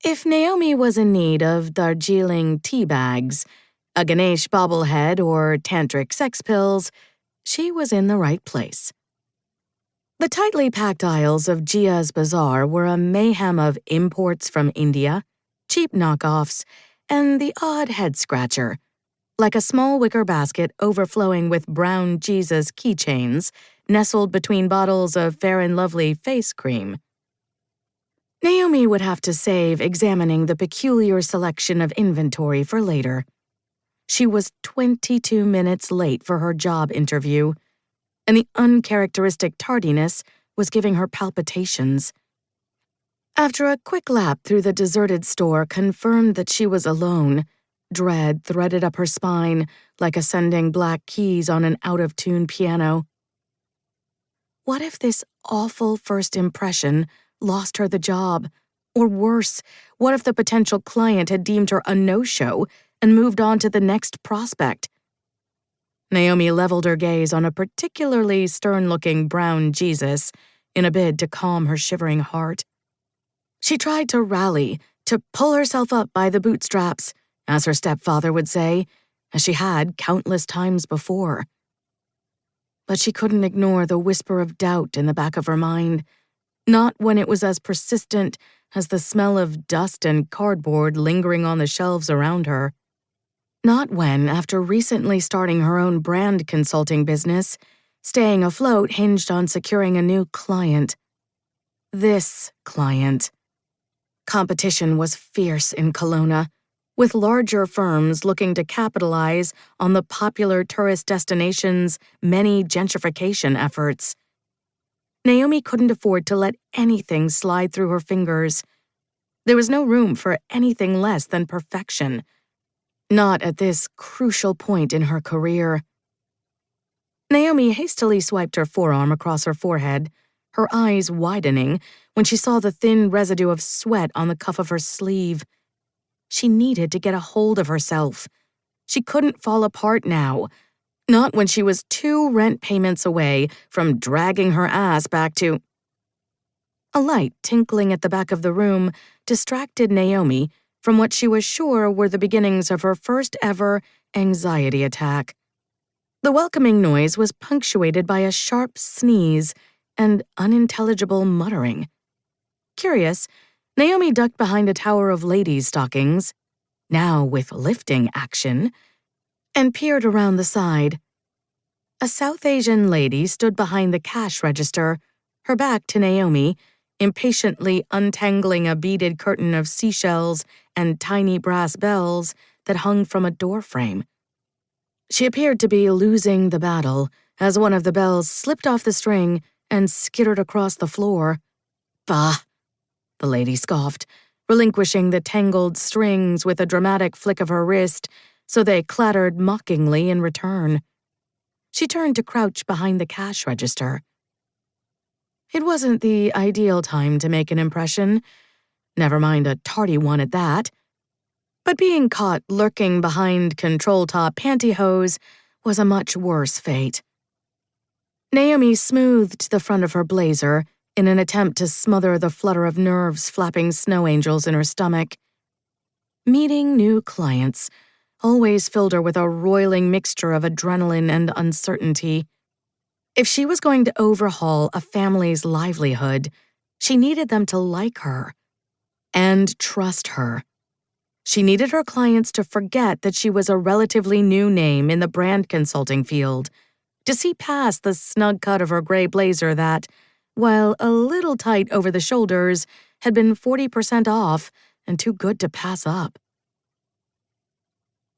If Naomi was in need of Darjeeling tea bags, a Ganesh bobblehead, or tantric sex pills, she was in the right place. The tightly packed aisles of Gia's bazaar were a mayhem of imports from India, cheap knockoffs, and the odd head-scratcher, like a small wicker basket overflowing with brown Jesus keychains nestled between bottles of Fair & Lovely face cream. Naomi would have to save examining the peculiar selection of inventory for later. She was 22 minutes late for her job interview, and the uncharacteristic tardiness was giving her palpitations. After a quick lap through the deserted store confirmed that she was alone, dread threaded up her spine like ascending black keys on an out-of-tune piano. What if this awful first impression lost her the job? Or worse, what if the potential client had deemed her a no-show and moved on to the next prospect? Naomi leveled her gaze on a particularly stern-looking brown Jesus in a bid to calm her shivering heart. She tried to rally, to pull herself up by the bootstraps, as her stepfather would say, as she had countless times before. But she couldn't ignore the whisper of doubt in the back of her mind, not when it was as persistent as the smell of dust and cardboard lingering on the shelves around her. Not when, after recently starting her own brand consulting business, staying afloat hinged on securing a new client. This client. Competition was fierce in Kelowna, with larger firms looking to capitalize on the popular tourist destination's many gentrification efforts. Naomi couldn't afford to let anything slide through her fingers. There was no room for anything less than perfection. Not at this crucial point in her career. Naomi hastily swiped her forearm across her forehead, her eyes widening when she saw the thin residue of sweat on the cuff of her sleeve. She needed to get a hold of herself. She couldn't fall apart now, not when she was 2 rent payments away from dragging her ass back to... A light tinkling at the back of the room distracted Naomi from what she was sure were the beginnings of her first ever anxiety attack. The welcoming noise was punctuated by a sharp sneeze and unintelligible muttering. Curious, Naomi ducked behind a tower of ladies' stockings, now with lifting action, and peered around the side. A South Asian lady stood behind the cash register, her back to Naomi, impatiently untangling a beaded curtain of seashells and tiny brass bells that hung from a doorframe. She appeared to be losing the battle as one of the bells slipped off the string and skittered across the floor. "Bah," the lady scoffed, relinquishing the tangled strings with a dramatic flick of her wrist so they clattered mockingly in return. She turned to crouch behind the cash register. It wasn't the ideal time to make an impression, never mind a tardy one at that. But being caught lurking behind control-top pantyhose was a much worse fate. Naomi smoothed the front of her blazer in an attempt to smother the flutter of nerves flapping snow angels in her stomach. Meeting new clients always filled her with a roiling mixture of adrenaline and uncertainty. If she was going to overhaul a family's livelihood, she needed them to like her and trust her. She needed her clients to forget that she was a relatively new name in the brand consulting field, to see past the snug cut of her gray blazer that, while a little tight over the shoulders, had been 40% off and too good to pass up.